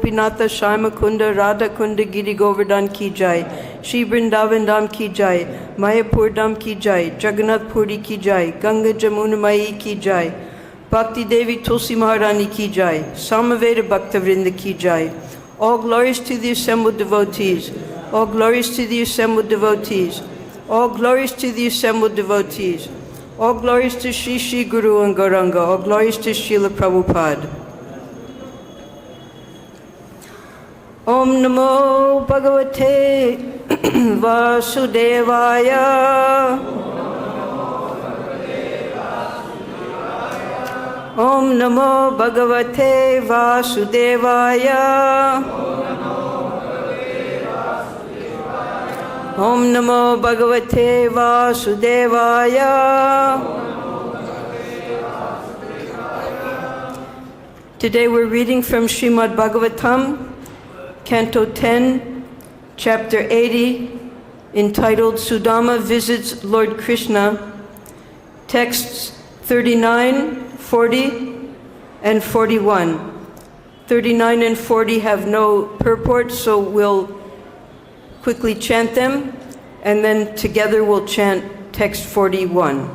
Gopinatha Shyama Kunda Radha Kunda Giri Govardhan ki jai, Shri Vrindavan Dham ki jai, Mayapur Dham ki jai, Jagannath Puri ki jai, Ganga Jamuna Mai ki jai, Bhakti Devi Tulsi Maharani ki jai, Samaveda Bhakta Vrinda ki jai. All glories to the assembled devotees. All glories to the assembled devotees. All glories to the assembled devotees. All glories to Shri Shri Guru and Gauranga. All glories to Srila Prabhupada. Om Namo Bhagavate Vasudevaya. Om Namo Bhagavate Vasudevaya. Om Namo Bhagavate Vasudevaya. Today we're reading from Srimad Bhagavatam, Canto 10, Chapter 80, entitled Sudama Visits Lord Krishna, texts 39, 40, and 41. 39 and 40 have no purport, so we'll quickly chant them, and then together we'll chant text 41.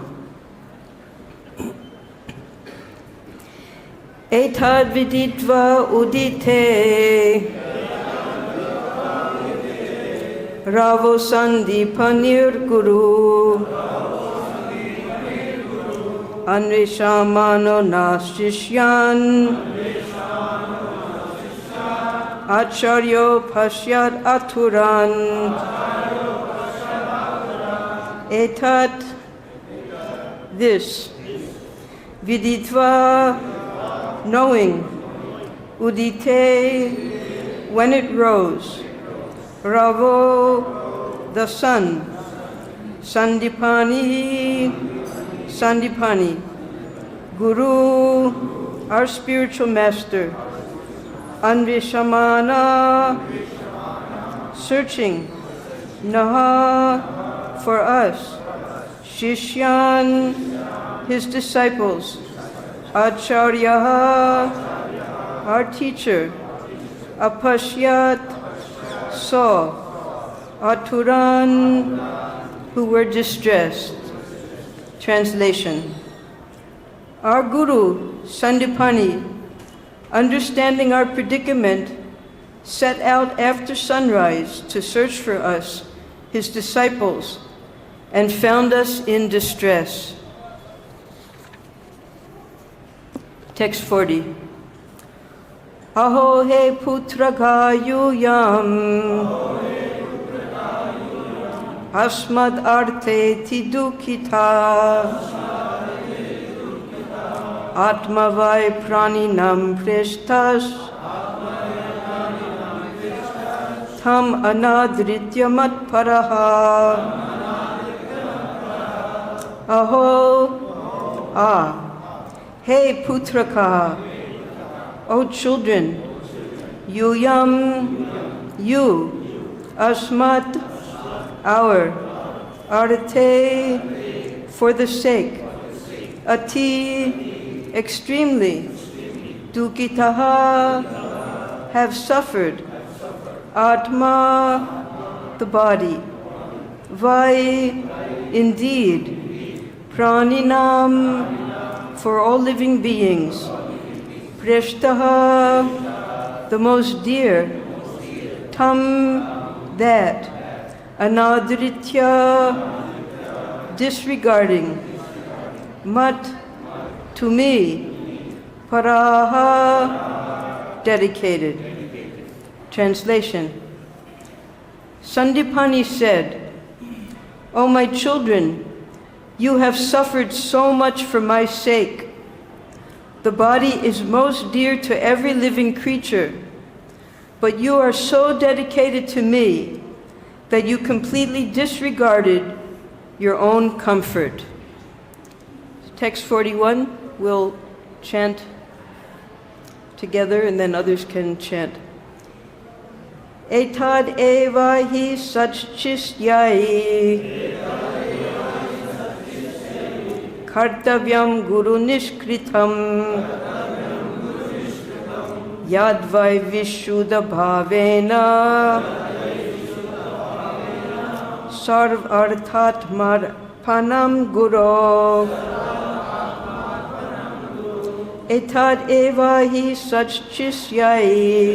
Etad viditvā udite, ravau sāndīpanir guruḥ, anveṣamāṇo na śiṣyān, ācāryo paśyad āturān, etad, this, viditvā, knowing, udite, when it rose, ravau, the sun, Sāndīpani, Guru, our spiritual master, anveṣamāṇo, searching, naha, for us, śiṣyān, his disciples, ācāryaḥ, our teacher, apaśyat, saw, āturān, who were distressed. Translation. Our Guru, Sāndīpani, understanding our predicament, set out after sunrise to search for us, his disciples, and found us in distress. Text 40. Aho he putrakā yūyam, asmad-arthe ti-duḥkhitāḥ, ātmā vai prāṇinām preṣṭhas, tam anādṛtya mat-parāḥ. Aho, hey putrakā, O children, yūyam, you, asmad, our, arthe, for the sake, ati, extremely, duḥkhitāḥ, have suffered, ātmā, the body, vai, indeed, prāṇinām, for all living beings, preṣṭhas, the most dear, tam, that, anādṛtya, disregarding, mat, to me, parāḥ, dedicated. Translation. Sāndīpani said, O my children, you have suffered so much for my sake. The body is most dear to every living creature, but you are so dedicated to me that you completely disregarded your own comfort. Text 41, we'll chant together and then others can chant. Etad eva hi śiṣyāy, kartavyam guru nishkritam, yadvai vishuddha bhavena sarv arthatmarpanam guruḥ etad eva hi śiṣyān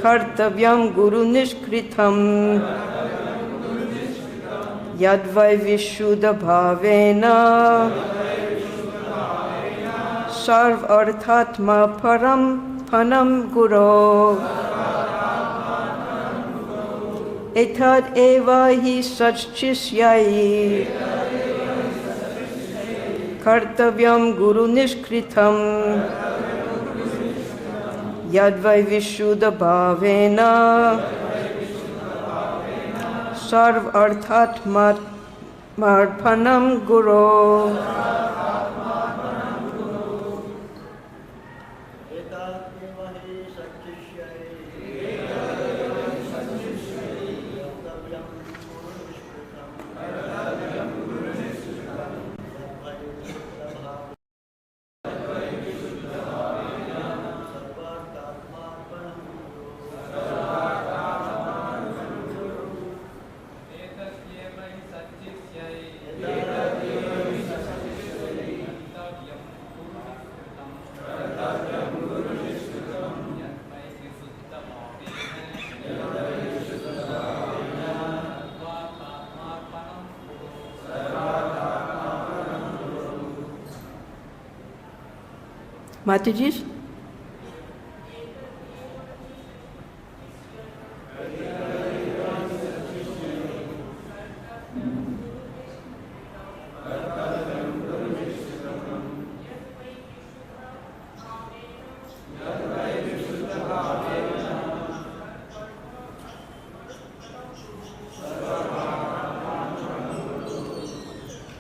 kartavyam guru nishkritam yadvai vishuddha bhavena sarv arthatma param panam guruḥ etad eva hi śiṣyān kartavyam guru nishkritam yadvai vishuddha bhavena sarv arthatmarpanam guruḥ. Mataji?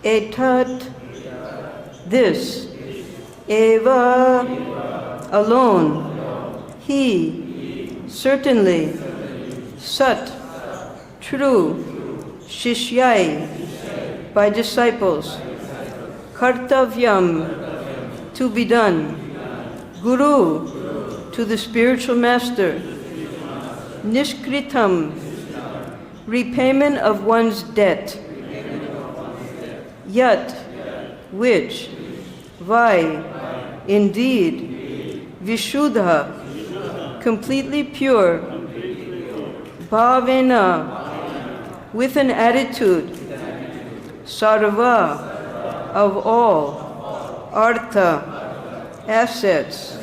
Etad, this, eva, alone, he, certainly, sat, true, śiṣyān, by disciples, kartavyam, to be done, guru, to the spiritual master, nishkritam, repayment of one's debt, yat, which, vai, indeed, vishuddha, completely pure, bhavena, with an attitude, sarva, of all, artha, assets,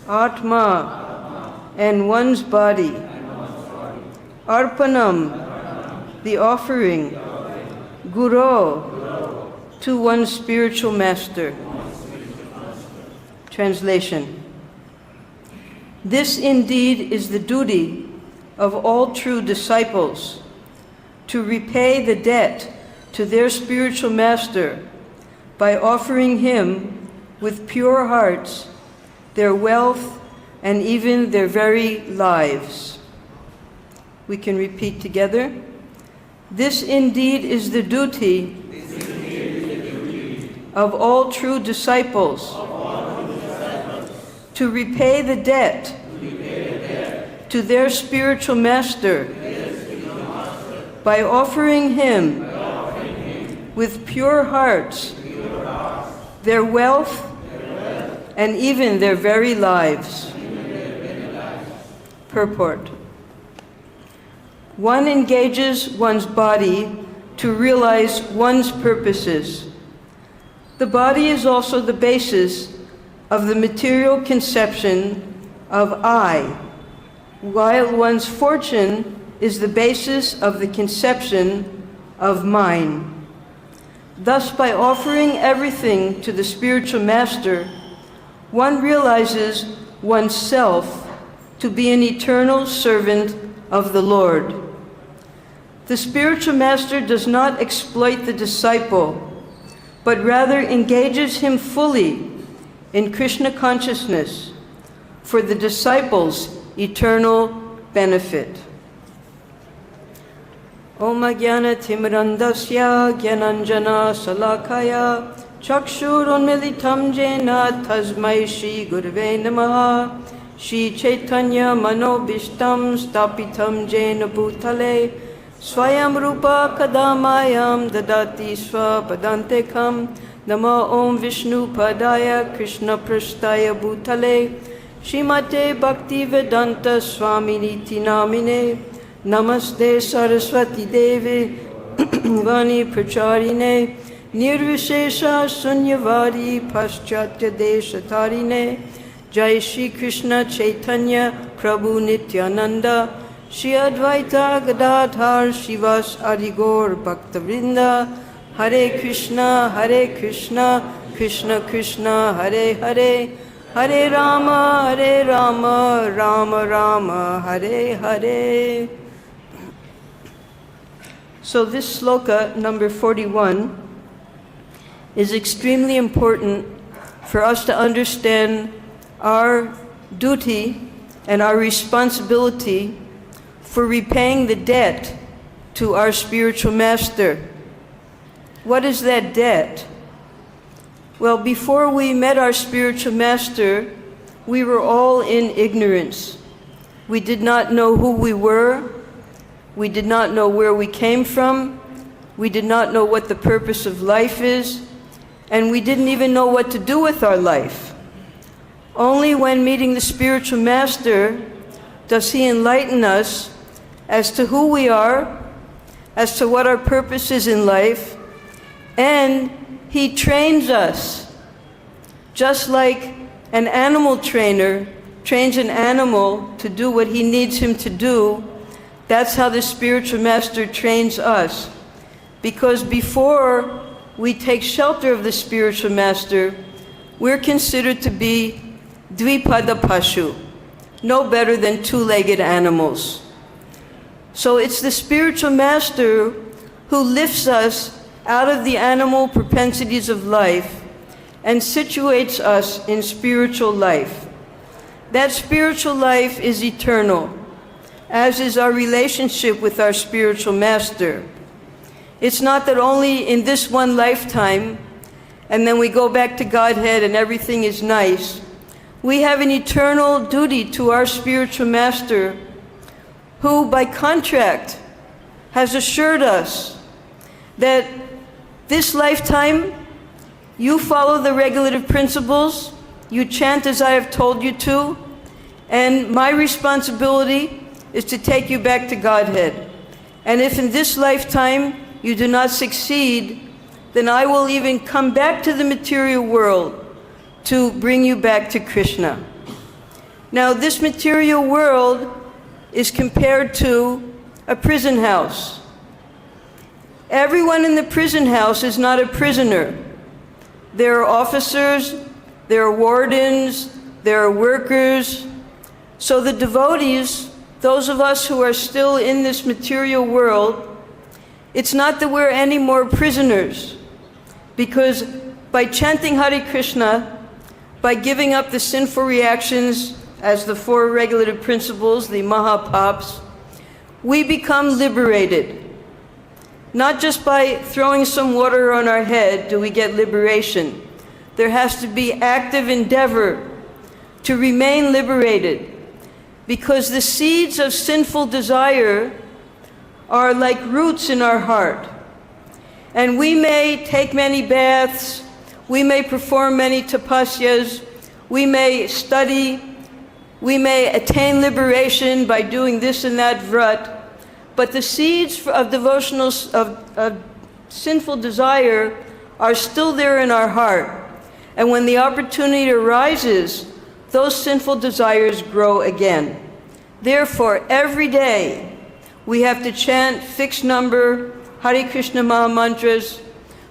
ātmā, and one's body, arpanam, the offering, guruḥ, to one's spiritual master. Translation. This indeed is the duty of all true disciples, to repay the debt to their spiritual master by offering him with pure hearts their wealth and even their very lives. We can repeat together. This indeed is the duty of all true disciples, to repay the debt to their spiritual master by offering him with pure hearts their wealth and even their very lives. Purport. One engages one's body to realize one's purposes. The body is also the basis of the material conception of I, while one's fortune is the basis of the conception of mine. Thus, by offering everything to the spiritual master, one realizes oneself to be an eternal servant of the Lord. The spiritual master does not exploit the disciple, but rather engages him fully in Krishna consciousness for the disciple's eternal benefit. Om Ajnana Timrandasya Gyananjana Salakaya Chakshurunmilitam jena tasmai Shri Gurave Namaha. Shri Chaitanya Manobishtam Stapitam Jena Bhutale Swayam Rupa Kadamayam Dadati Swapadantekam Nama Om Vishnu Padaya Krishna Prasthaya Bhutale Shrimate Bhakti Vedanta Swami Niti Namine Namaste Saraswati Devi Vani Pracharine Nirvishesha Sunyavari Paśyatya Deshatarine Jai Shri Krishna Chaitanya Prabhu Nityananda Shri Advaita Gadadhar Shivas Adigor Bhaktavrinda Hare Krishna Krishna Krishna Hare Hare Hare Rama Rama Rama Hare Hare. So this sloka, number 41, is extremely important for us to understand our duty and our responsibility for repaying the debt to our spiritual master. What is that debt? Well, before we met our spiritual master, we were all in ignorance. We did not know who we were. We did not know where we came from. We did not know what the purpose of life is. And we didn't even know what to do with our life. Only when meeting the spiritual master does he enlighten us as to who we are, as to what our purpose is in life, and he trains us. Just like an animal trainer trains an animal to do what he needs him to do, that's how the spiritual master trains us. Because before we take shelter of the spiritual master, we're considered to be dvipada pashu, no better than two-legged animals. So it's the spiritual master who lifts us out of the animal propensities of life and situates us in spiritual life. That spiritual life is eternal, as is our relationship with our spiritual master. It's not that only in this one lifetime, and then we go back to Godhead and everything is nice. We have an eternal duty to our spiritual master, who by contract has assured us that this lifetime you follow the regulative principles, you chant as I have told you to, and my responsibility is to take you back to Godhead. And if in this lifetime you do not succeed, then I will even come back to the material world to bring you back to Krishna. Now, this material world is compared to a prison house. Everyone in the prison house is not a prisoner. There are officers, there are wardens, there are workers. So the devotees, those of us who are still in this material world, it's not that we're any more prisoners, because by chanting Hare Krishna, by giving up the sinful reactions as the four regulative principles, the mahapaps, we become liberated. Not just by throwing some water on our head do we get liberation. There has to be active endeavor to remain liberated, because the seeds of sinful desire are like roots in our heart. And we may take many baths, we may perform many tapasyas, we may study, we may attain liberation by doing this and that vrat, but the seeds of devotional, of sinful desire are still there in our heart. And when the opportunity arises, those sinful desires grow again. Therefore, every day, we have to chant fixed number Hare Krishna Maha Mantras.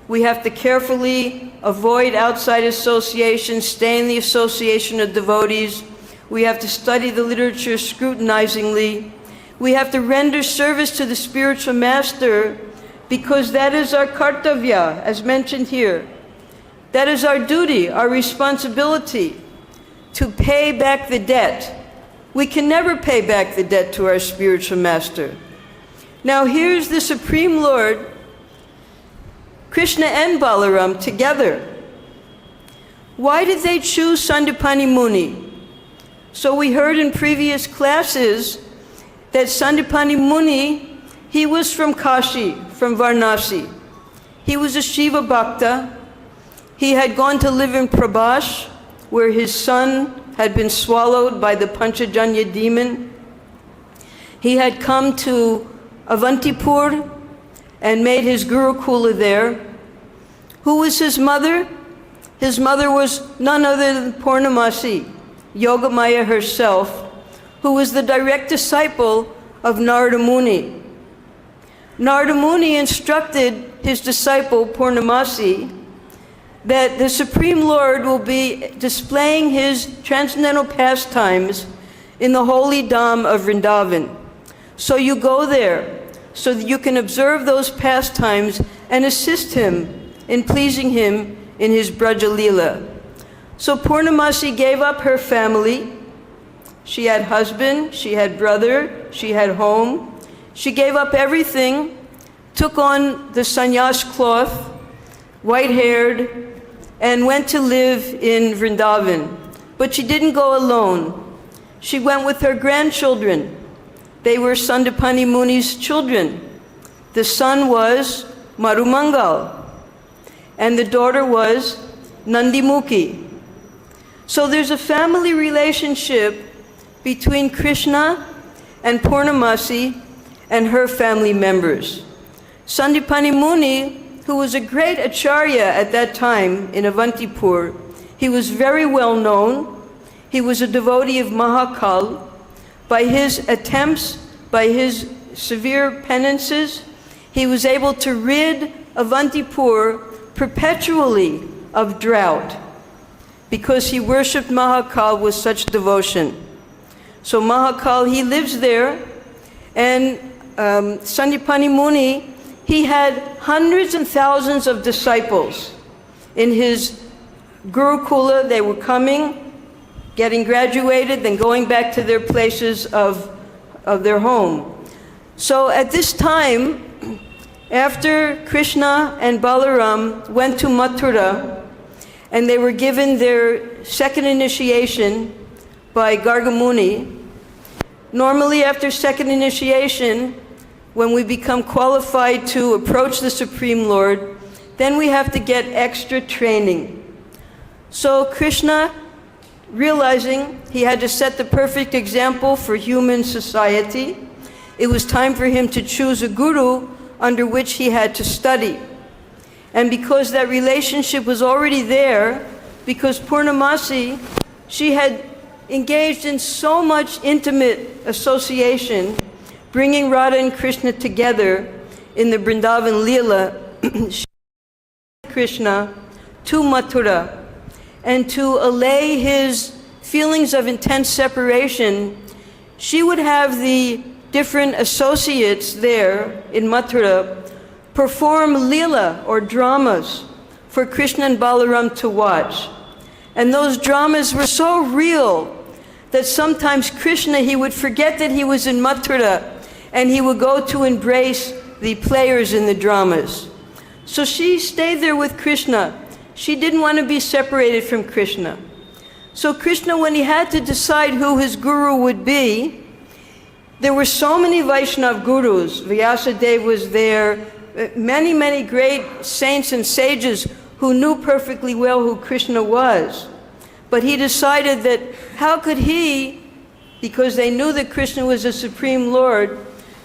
We have to carefully avoid outside association, stay in the association of devotees. We have to study the literature scrutinizingly. We have to render service to the spiritual master, because that is our kartavya, as mentioned here. That is our duty, our responsibility, to pay back the debt. We can never pay back the debt to our spiritual master. Now here's the Supreme Lord, Krishna and Balaram together. Why did they choose Sāndīpani Muni? So we heard in previous classes that Sāndīpani Muni, he was from Kashi, from Varanasi. He was a Shiva Bhakta. He had gone to live in Prabhas, where his son had been swallowed by the Panchajanya demon. He had come to Avantipur and made his Gurukula there. Who was his mother? His mother was none other than Purnamasi, Yogamaya herself, who was the direct disciple of Narada Muni. Narada Muni instructed his disciple Purnamasi that the Supreme Lord will be displaying his transcendental pastimes in the holy Dham of Vrindavan. So you go there so that you can observe those pastimes and assist him in pleasing him in his Braja Leela. So Purnamasi gave up her family. She had husband, she had brother, she had home. She gave up everything, took on the sannyas cloth, white-haired, and went to live in Vrindavan. But she didn't go alone. She went with her grandchildren. They were Sāndīpani Muni's children. The son was Marumangal, and the daughter was Nandimukhi. So there's a family relationship between Krishna and Purnamasi and her family members. Sāndīpani Muni, who was a great ācārya at that time in Avantipur, he was very well known. He was a devotee of Mahakal. By his attempts, by his severe penances, he was able to rid Avantipur perpetually of drought because he worshipped Mahakal with such devotion. So Mahakal, he lives there, and Sāndīpani Muni, he had hundreds and thousands of disciples in his Gurukula. They were coming, getting graduated, then going back to their places of their home. So at this time, after Krishna and Balaram went to Mathura, and they were given their second initiation by Gargamuni, normally after second initiation, when we become qualified to approach the Supreme Lord, then we have to get extra training. So Krishna, realizing he had to set the perfect example for human society, it was time for him to choose a guru under which he had to study. And because that relationship was already there, because Purnamasi, she had engaged in so much intimate association, bringing Radha and Krishna together in the Vrindavan Leela, she Krishna to Mathura, and to allay his feelings of intense separation, she would have the different associates there in Mathura perform Leela or dramas for Krishna and Balaram to watch. And those dramas were so real that sometimes Krishna, he would forget that he was in Mathura and he would go to embrace the players in the dramas. So she stayed there with Krishna. She didn't want to be separated from Krishna. So Krishna, when he had to decide who his guru would be, there were so many Vaishnava gurus. Vyasadeva was there, many, many great saints and sages who knew perfectly well who Krishna was. But he decided that how could he, because they knew that Krishna was the Supreme Lord,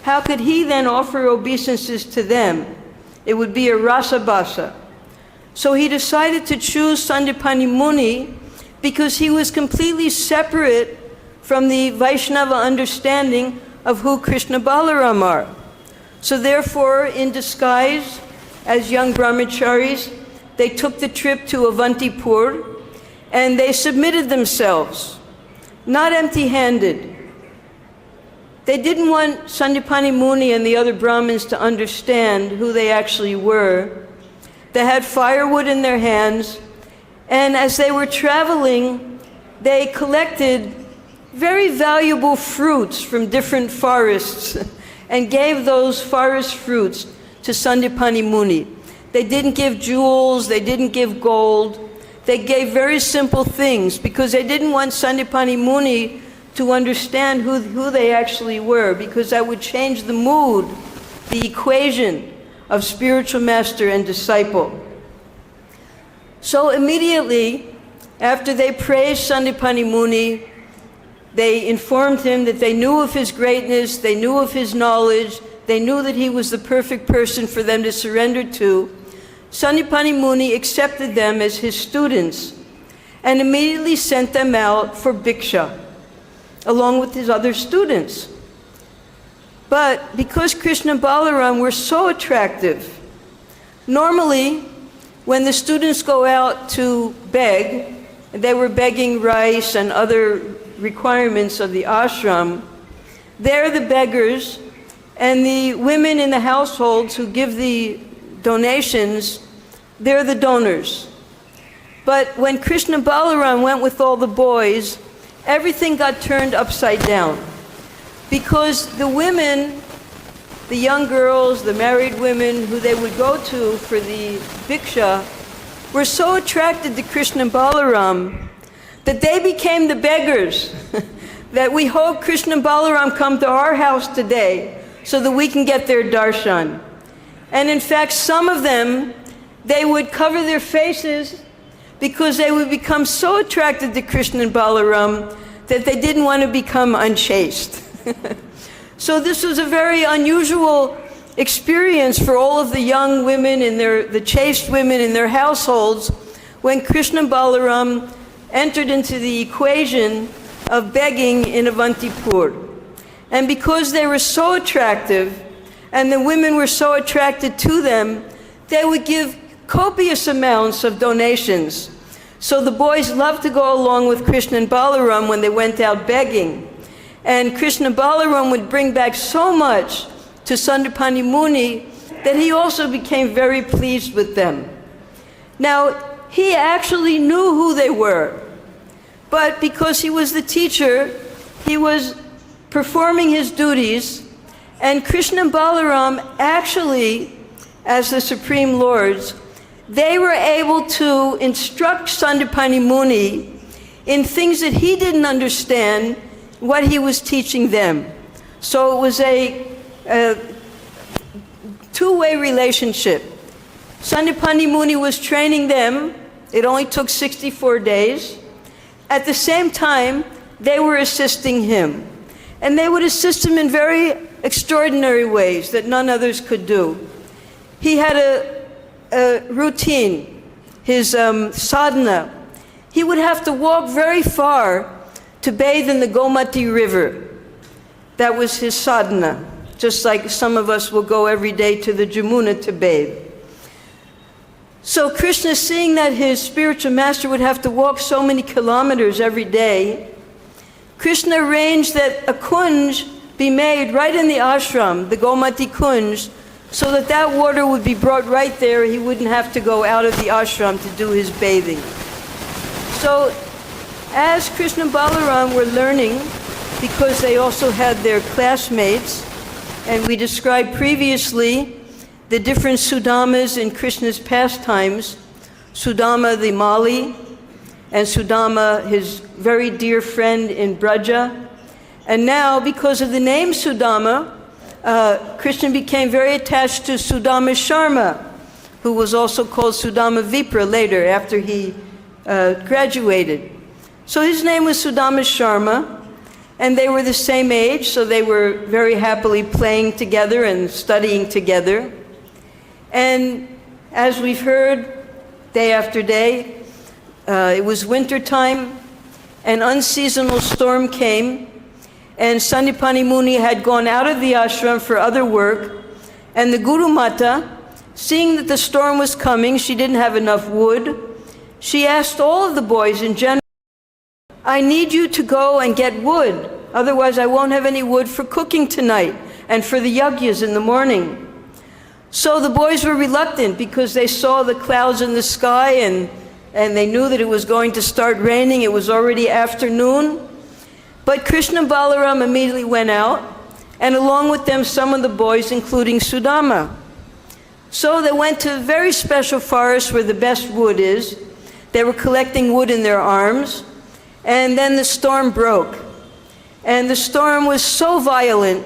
how could he then offer obeisances to them? It would be a rasabasa. So he decided to choose Sāndīpani Muni because he was completely separate from the Vaishnava understanding of who Krishna Balaram are. So therefore, in disguise, as young brahmacharis, they took the trip to Avantipur and they submitted themselves, not empty-handed. They didn't want Sāndīpani Muni and the other Brahmins to understand who they actually were. They had firewood in their hands, and as they were traveling, they collected very valuable fruits from different forests and gave those forest fruits to Sāndīpani Muni. They didn't give jewels, they didn't give gold. they gave very simple things because they didn't want Sāndīpani Muni to understand who they actually were, because that would change the mood, the equation of spiritual master and disciple. So immediately after they praised Sāndīpani Muni, they informed him that they knew of his greatness, they knew of his knowledge, they knew that he was the perfect person for them to surrender to. Sāndīpani Muni accepted them as his students and immediately sent them out for bhiksha, along with his other students. But because Krishna and Balaram were so attractive, normally when the students go out to beg, they were begging rice and other requirements of the ashram, they're the beggars, and the women in the households who give the donations, they're the donors. But when Krishna and Balaram went with all the boys, everything got turned upside down. Because the women, the young girls, the married women who they would go to for the bhiksha, were so attracted to Krishna and Balaram that they became the beggars. That we hope Krishna and Balaram come to our house today so that we can get their darshan. And in fact, some of them, they would cover their faces because they would become so attracted to Krishna and Balaram that they didn't want to become unchaste. So this was a very unusual experience for all of the young women and the chaste women in their households when Krishna and Balaram entered into the equation of begging in Avantipur. And because they were so attractive, and the women were so attracted to them, they would give copious amounts of donations. So the boys loved to go along with Krishna and Balaram when they went out begging. And Krishna and Balaram would bring back so much to Sāndīpani Muni that he also became very pleased with them. Now, he actually knew who they were, but because he was the teacher, he was performing his duties, and Krishna and Balaram actually, as the Supreme Lords, they were able to instruct Sāndīpani Muni in things that he didn't understand what he was teaching them. So it was a two-way relationship. Sāndīpani Muni was training them. It only took 64 days. At the same time, they were assisting him. And they would assist him in very extraordinary ways that none others could do. He had a routine, his sadhana. He would have to walk very far to bathe in the Gomati River. That was his sadhana, just like some of us will go every day to the Jamuna to bathe. So Krishna, seeing that his spiritual master would have to walk so many kilometers every day, Krishna arranged that a kunj be made right in the ashram, the Gomati kunj, so that that water would be brought right there. He wouldn't have to go out of the ashram to do his bathing. So as Krishna and Balaram were learning, because they also had their classmates, and we described previously the different Sudamas in Krishna's pastimes, Sudama the Mali, and Sudama, his very dear friend in Braja. And now, because of the name Sudama, Krishna became very attached to Sudama Sharma, who was also called Sudama Vipra later, after he graduated. So his name was Sudama Sharma, and they were the same age, so they were very happily playing together and studying together. And as we've heard day after day, it was winter time, an unseasonal storm came, and Sāndīpani Muni had gone out of the ashram for other work, and the Guru Mata, seeing that the storm was coming, she didn't have enough wood, she asked all of the boys in general, I need you to go and get wood, otherwise I won't have any wood for cooking tonight and for the yagyas in the morning. So the boys were reluctant because they saw the clouds in the sky and they knew that it was going to start raining. It was already afternoon. But Krishna and Balaram immediately went out, and along with them some of the boys, including Sudama. So they went to a very special forest where the best wood is. They were collecting wood in their arms, and then the storm broke. And the storm was so violent,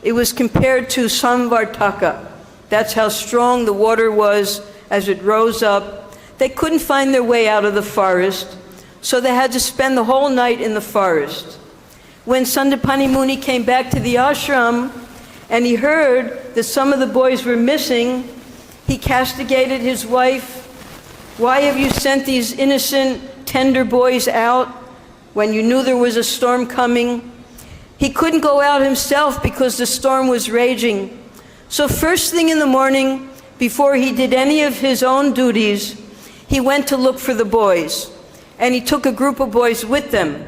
it was compared to samvartaka. That's how strong the water was as it rose up. They couldn't find their way out of the forest, so they had to spend the whole night in the forest. When Sāndīpani Muni came back to the ashram, and he heard that some of the boys were missing, he castigated his wife. Why have you sent these innocent, tender boys out when you knew there was a storm coming? He couldn't go out himself because the storm was raging. So first thing in the morning, before he did any of his own duties, he went to look for the boys. And he took a group of boys with him.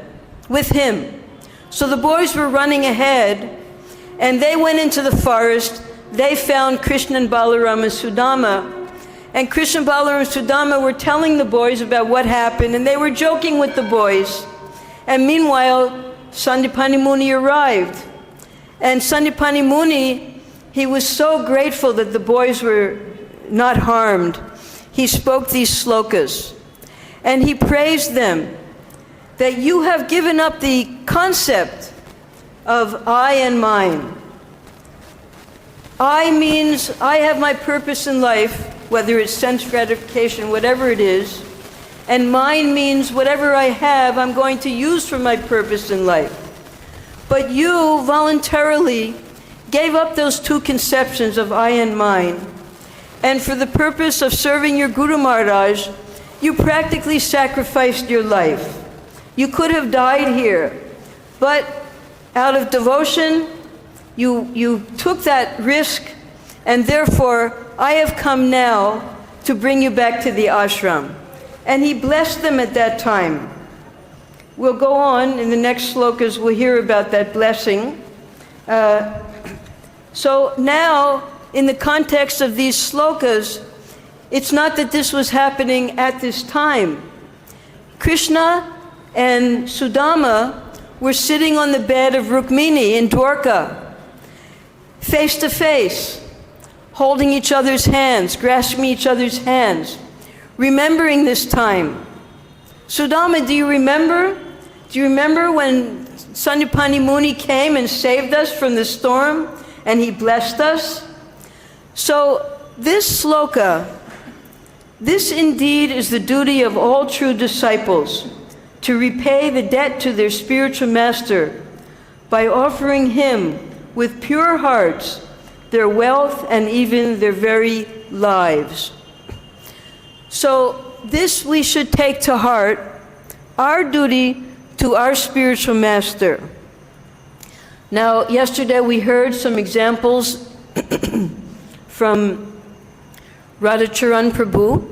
So the boys were running ahead, and they went into the forest. They found Krishna and Balaram and Sudama. And Krishna, Balaram, and Sudama were telling the boys about what happened, and they were joking with the boys. And meanwhile, Sāndīpani Muni arrived. And Sāndīpani Muni, he was so grateful that the boys were not harmed. He spoke these slokas, and he praised them, that you have given up the concept of I and mine. I means I have my purpose in life, whether it's sense gratification, whatever it is, and mine means whatever I have, I'm going to use for my purpose in life. But you voluntarily gave up those two conceptions of I and mine, and for the purpose of serving your Guru Maharaj, you practically sacrificed your life. You could have died here, but out of devotion, you took that risk, and therefore, I have come now to bring you back to the ashram. And he blessed them at that time. We'll go on in the next slokas, we'll hear about that blessing. So now, in the context of these slokas, it's not that this was happening at this time. Krishna and Sudama were sitting on the bed of Rukmini in Dwarka, face to face, holding each other's hands, grasping each other's hands, remembering this time. Sudama, do you remember? Do you remember when Sāndīpani Muni came and saved us from the storm and he blessed us? So this sloka, this indeed is the duty of all true disciples, to repay the debt to their spiritual master by offering him with pure hearts their wealth and even their very lives. So this we should take to heart, our duty to our spiritual master. Now, yesterday we heard some examples from Radhacharan Prabhu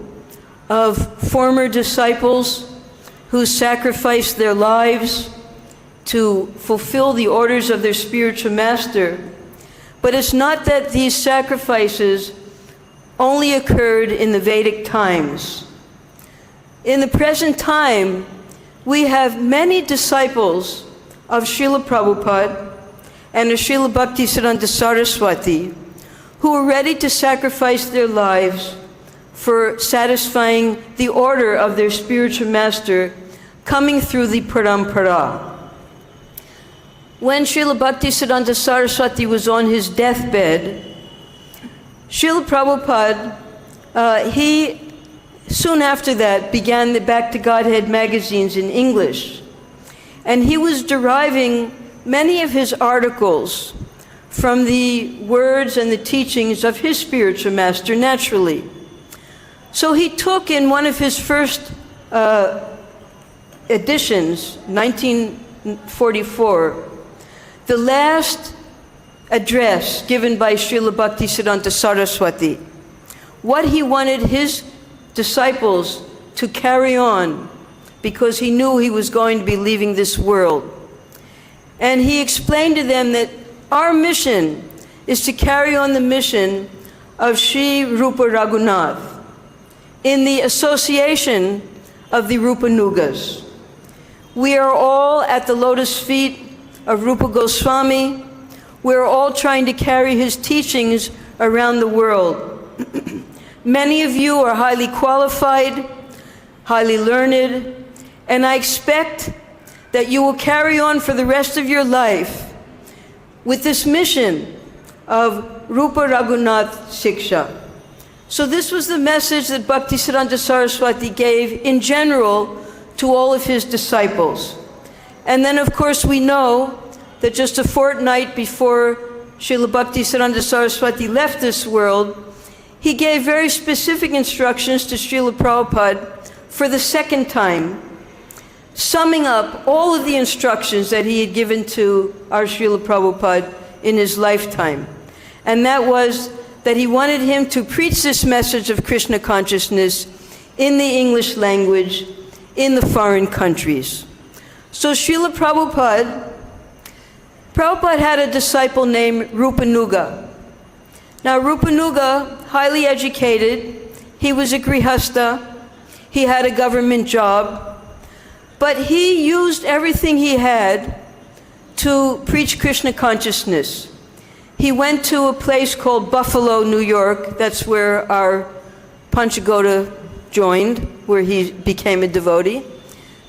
of former disciples who sacrificed their lives to fulfill the orders of their spiritual master. But it's not that these sacrifices only occurred in the Vedic times. In the present time, we have many disciples of Srila Prabhupada and of Srila Bhaktisiddhanta Saraswati who are ready to sacrifice their lives for satisfying the order of their spiritual master coming through the parampara. When Srila Bhaktisiddhanta Saraswati was on his deathbed, Srila Prabhupada, he soon after that began the Back to Godhead magazines in English. And he was deriving many of his articles from the words and the teachings of his spiritual master naturally. So he took in one of his first editions, 1944, the last address given by Srila Bhaktisiddhanta Saraswati, what he wanted his disciples to carry on, because he knew he was going to be leaving this world. And he explained to them that our mission is to carry on the mission of Sri Rupa Raghunath in the association of the Rupanugas. We are all at the lotus feet of Rupa Goswami. We're all trying to carry his teachings around the world. Many of you are highly qualified. highly learned, and I expect that you will carry on for the rest of your life with this mission of Rupa Raghunath Siksha. So this was the message that Bhaktisiddhanta Saraswati gave in general to all of his disciples. And then of course we know that just a fortnight before Srila Bhaktisiddhanta Saraswati left this world, he gave very specific instructions to Srila Prabhupada for the second time, summing up all of the instructions that he had given to our Srila Prabhupada in his lifetime. And that was that he wanted him to preach this message of Krishna consciousness in the English language in the foreign countries. So Srila Prabhupada had a disciple named Rupanuga. Now Rupanuga, highly educated, he was a grihasta, he had a government job, but he used everything he had to preach Krishna consciousness. He went to a place called Buffalo, New York. That's where our Panchagoda joined, where he became a devotee.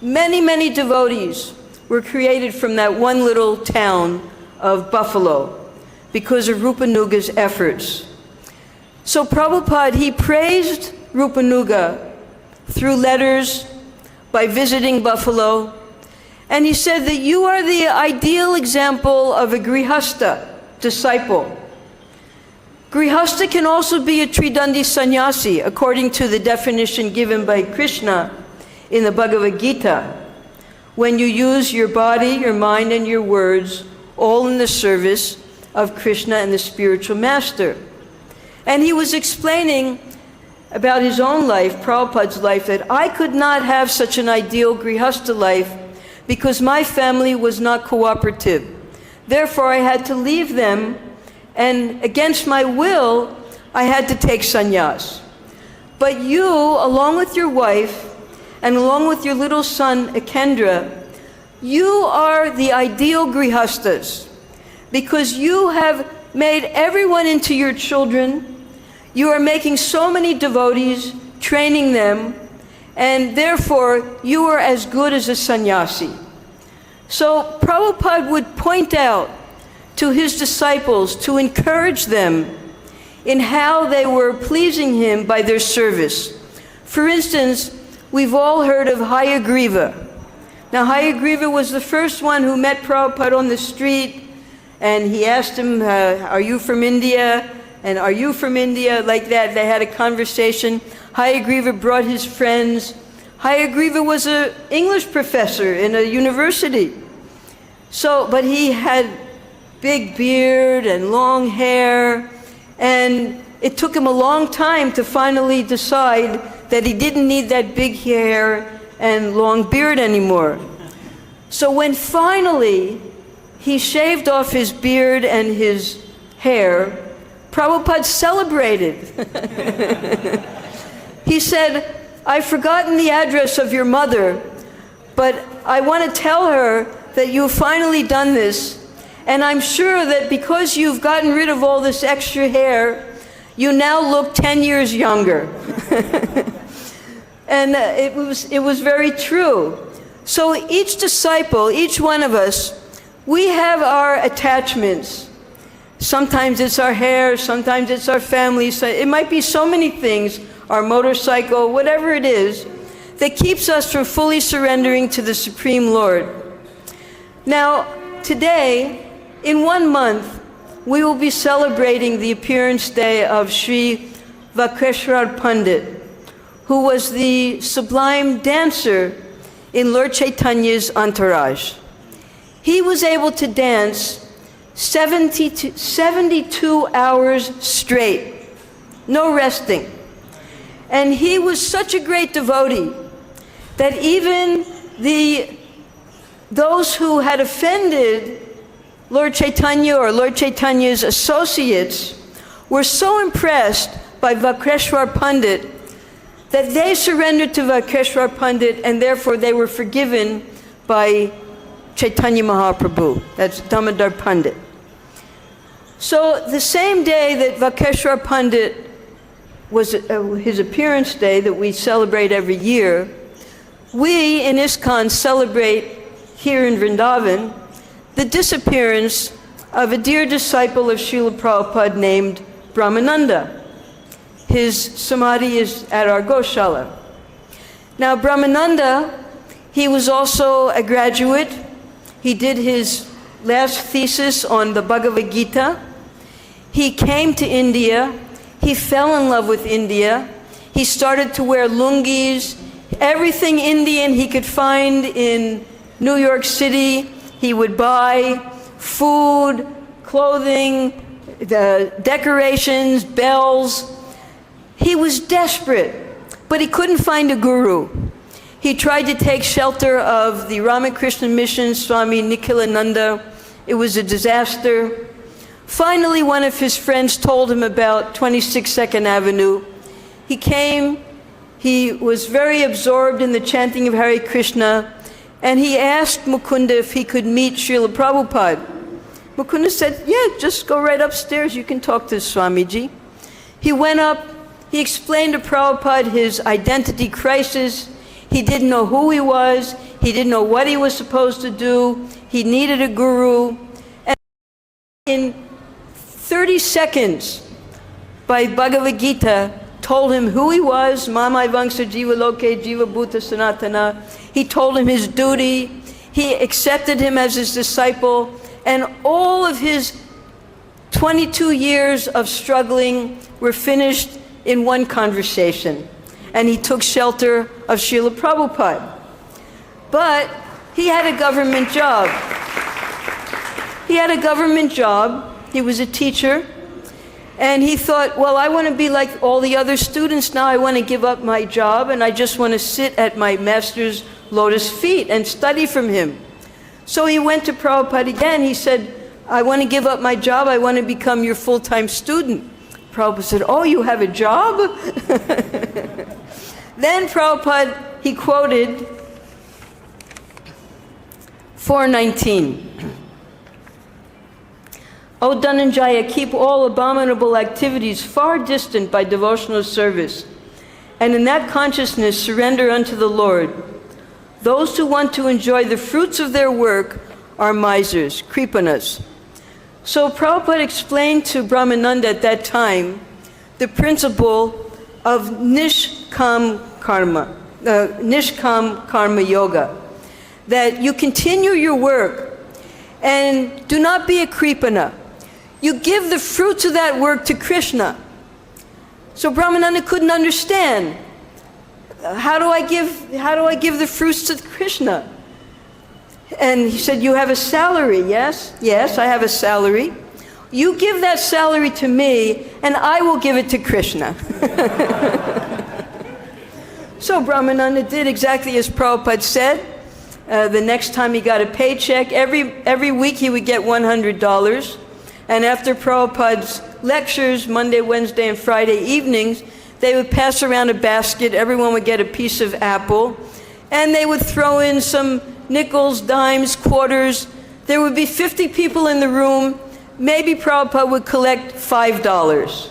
Many, many devotees were created from that one little town of Buffalo because of Rupanuga's efforts. So Prabhupada, he praised Rupanuga through letters, by visiting Buffalo, and he said that you are the ideal example of a grihasta disciple. Grihasta can also be a tridandi sannyasi, according to the definition given by Krishna in the Bhagavad Gita, when you use your body, your mind, and your words, all in the service of Krishna and the spiritual master. And he was explaining about his own life, Prabhupada's life, that I could not have such an ideal grihasta life because my family was not cooperative. Therefore, I had to leave them, and against my will, I had to take sannyas. But you, along with your wife, and along with your little son, Ekendra, you are the ideal grihastas, because you have made everyone into your children. You are making so many devotees, training them, and therefore you are as good as a sannyasi. So Prabhupada would point out to his disciples to encourage them in how they were pleasing him by their service. For instance, we've all heard of Hayagriva. Now Hayagriva was the first one who met Prabhupada on the street, and he asked him, are you from India? And are you from India? Like that, they had a conversation. Hayagriva brought his friends. Hayagriva was an English professor in a university. So, but he had big beard and long hair, and it took him a long time to finally decide that he didn't need that big hair and long beard anymore. So when finally he shaved off his beard and his hair, Prabhupada celebrated. He said, I've forgotten the address of your mother, but I want to tell her that you've finally done this, and I'm sure that because you've gotten rid of all this extra hair, you now look 10 years younger. And it was very true. So each disciple, each one of us, we have our attachments. Sometimes it's our hair, sometimes it's our family. So it might be so many things, our motorcycle, whatever it is, that keeps us from fully surrendering to the Supreme Lord. Now, today, in 1 month, we will be celebrating the appearance day of Sri Vakreshwar Pandit, who was the sublime dancer in Lord Chaitanya's entourage. He was able to dance 72 hours straight, no resting. And he was such a great devotee that even those who had offended Lord Chaitanya or Lord Chaitanya's associates were so impressed by Vakreshwar Pandit that they surrendered to Vakreshwar Pandit, and therefore they were forgiven by Chaitanya Mahaprabhu. That's Damodar Pandit. So the same day that Vakreshwar Pandit was his appearance day that we celebrate every year, We in ISKCON celebrate here in Vrindavan the disappearance of a dear disciple of Srila Prabhupada named Brahmananda. His samadhi is at our Goshala. Now Brahmananda, he was also a graduate. He did his last thesis on the Bhagavad Gita. He came to India. He fell in love with India. He started to wear lungis, everything Indian he could find in New York City. He would buy food, clothing, the decorations, bells. He was desperate, but he couldn't find a guru. He tried to take shelter of the Ramakrishna Mission, Swami Nikhilananda. It was a disaster. Finally, one of his friends told him about 26 Second Avenue. He came, he was very absorbed in the chanting of Hare Krishna, and he asked Mukunda if he could meet Srila Prabhupada. Mukunda said, yeah, just go right upstairs, you can talk to Swamiji. He went up, he explained to Prabhupada his identity crisis. He didn't know who he was, he didn't know what he was supposed to do, he needed a guru. And in 30 seconds, by Bhagavad Gita, told him who he was, Mamai Vangsa Jiva Loke Jiva Bhuta Sanatana. He told him his duty, he accepted him as his disciple, and all of his 22 years of struggling were finished in one conversation. And he took shelter of Srila Prabhupada. But he had a government job. He had a government job, he was a teacher, and he thought, well, I want to be like all the other students now. I want to give up my job, and I just want to sit at my master's lotus feet and study from him. So he went to Prabhupada again. He said, I want to give up my job. I want to become your full-time student. Prabhupada said, oh, you have a job? Then Prabhupada, he quoted 419. O Dhananjaya, keep all abominable activities far distant by devotional service, and in that consciousness surrender unto the Lord. Those who want to enjoy the fruits of their work are misers, kripanas. So Prabhupada explained to Brahmananda at that time the principle of nishkam karma yoga, that you continue your work and do not be a kripana. You give the fruits of that work to Krishna. So Brahmananda couldn't understand. How do I give the fruits to Krishna? And he said, you have a salary, yes? Yes, I have a salary. You give that salary to me, and I will give it to Krishna. So Brahmananda did exactly as Prabhupada said. The next time he got a paycheck, every week he would get $100. And after Prabhupada's lectures, Monday, Wednesday, and Friday evenings, they would pass around a basket. Everyone would get a piece of apple. And they would throw in some nickels, dimes, quarters. There would be 50 people in the room. Maybe Prabhupada would collect $5.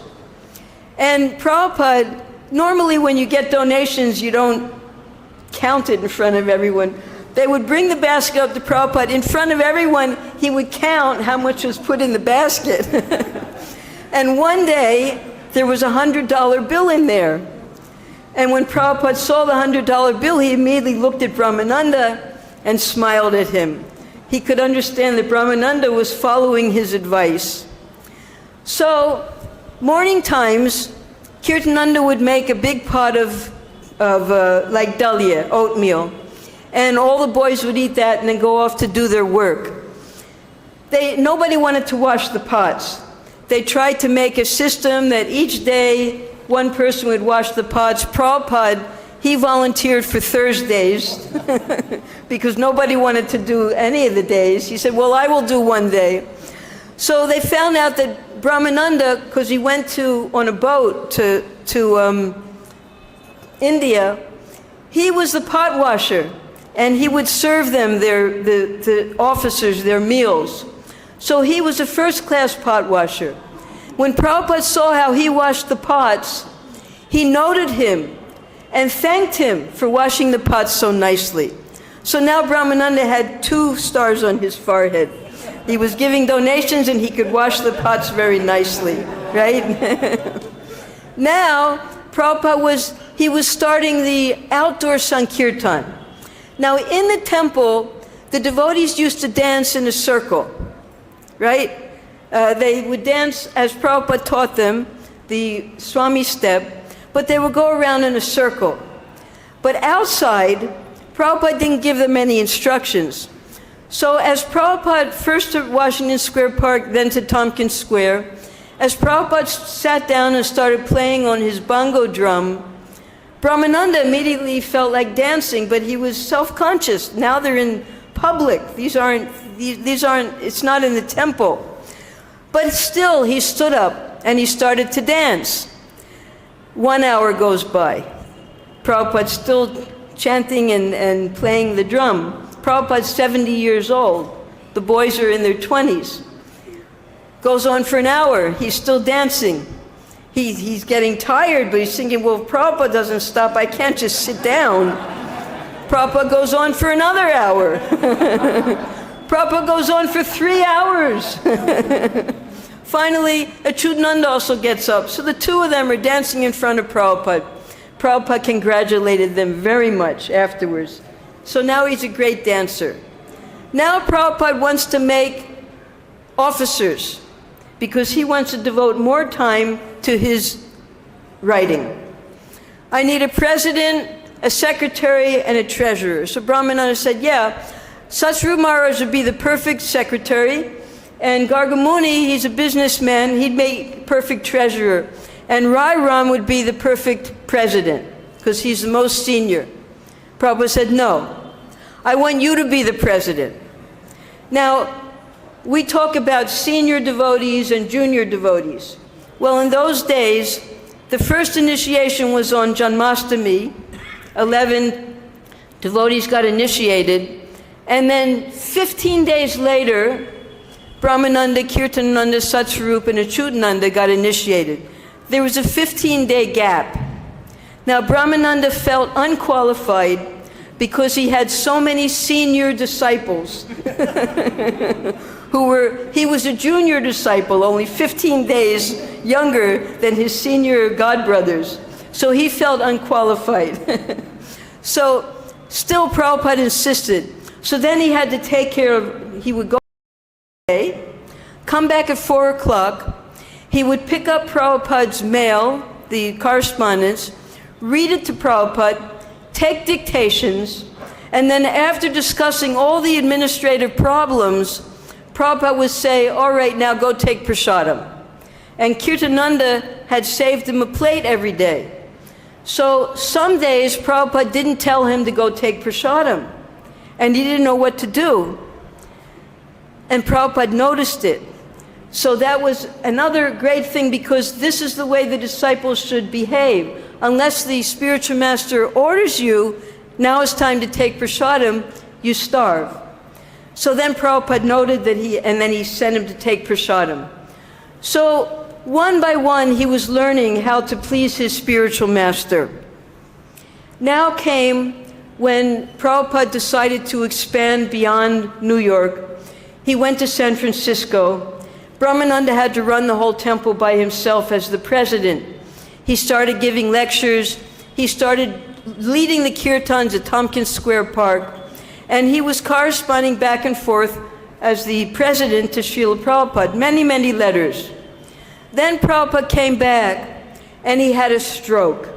And Prabhupada, normally when you get donations, you don't count it in front of everyone. They would bring the basket up to Prabhupada. In front of everyone, he would count how much was put in the basket. And one day, there was a $100 bill in there. And when Prabhupada saw the $100 bill, he immediately looked at Brahmananda and smiled at him. He could understand that Brahmananda was following his advice. So, morning times, Kirtananda would make a big pot of like dalia, oatmeal. And all the boys would eat that and then go off to do their work. Nobody wanted to wash the pots. They tried to make a system that each day one person would wash the pots. Prabhupada, he volunteered for Thursdays because nobody wanted to do any of the days. He said, well, I will do one day. So they found out that Brahmananda, because he went on a boat to India, he was the pot washer. And he would serve them, the officers, their meals. So he was a first-class pot washer. When Prabhupada saw how he washed the pots, he noted him. and thanked him for washing the pots so nicely. So now Brahmananda had 2 stars on his forehead. He was giving donations and he could wash the pots very nicely, right? Now, Prabhupada was starting the outdoor Sankirtan. Now in the temple, the devotees used to dance in a circle, right? They would dance as Prabhupada taught them, the Swami step, but they would go around in a circle. But outside, Prabhupada didn't give them any instructions. So as Prabhupada, first to Washington Square Park, then to Tompkins Square, as Prabhupada sat down and started playing on his bongo drum, Brahmananda immediately felt like dancing, but he was self-conscious. Now they're in public. These aren't, it's not in the temple. But still, he stood up and he started to dance. 1 hour goes by. Prabhupada's still chanting and playing the drum. Prabhupada's 70 years old. The boys are in their 20s. Goes on for an hour. He's still dancing. He's getting tired, but he's thinking, well, if Prabhupada doesn't stop, I can't just sit down. Prabhupada goes on for another hour. Prabhupada goes on for 3 hours. Finally, Achyutananda also gets up. So the 2 of them are dancing in front of Prabhupada. Prabhupada congratulated them very much afterwards. So now he's a great dancer. Now Prabhupada wants to make officers because he wants to devote more time to his writing. I need a president, a secretary, and a treasurer. So Brahmananda said, yeah, Satsru Maharaj would be the perfect secretary, and Gargamuni, he's a businessman, he'd make perfect treasurer. And Rai Ram would be the perfect president, because he's the most senior. Prabhupada said, no, I want you to be the president. Now, we talk about senior devotees and junior devotees. Well, in those days, the first initiation was on Janmashtami. 11 devotees got initiated. And then 15 days later, Brahmananda, Kirtananda, Satsvarupa, and Achyutananda got initiated. There was a 15-day gap. Now, Brahmananda felt unqualified because he had so many senior disciples he was a junior disciple, only 15 days younger than his senior godbrothers. So he felt unqualified. So still Prabhupada insisted. So then he had to take care of, he would go come back at 4 o'clock, he would pick up Prabhupada's mail, the correspondence, read it to Prabhupada, take dictations, and then after discussing all the administrative problems, Prabhupada would say, all right, now go take prasadam. And Kirtananda had saved him a plate every day. So some days Prabhupada didn't tell him to go take prasadam, and he didn't know what to do. And Prabhupada noticed it. So that was another great thing, because this is the way the disciples should behave. Unless the spiritual master orders you, now it's time to take prasadam, you starve. So then Prabhupada noted that and then he sent him to take prasadam. So one by one, he was learning how to please his spiritual master. Now came when Prabhupada decided to expand beyond New York. He went to San Francisco. Brahmananda had to run the whole temple by himself as the president. He started giving lectures. He started leading the kirtans at Tompkins Square Park. And he was corresponding back and forth as the president to Srila Prabhupada, many, many letters. Then Prabhupada came back and he had a stroke.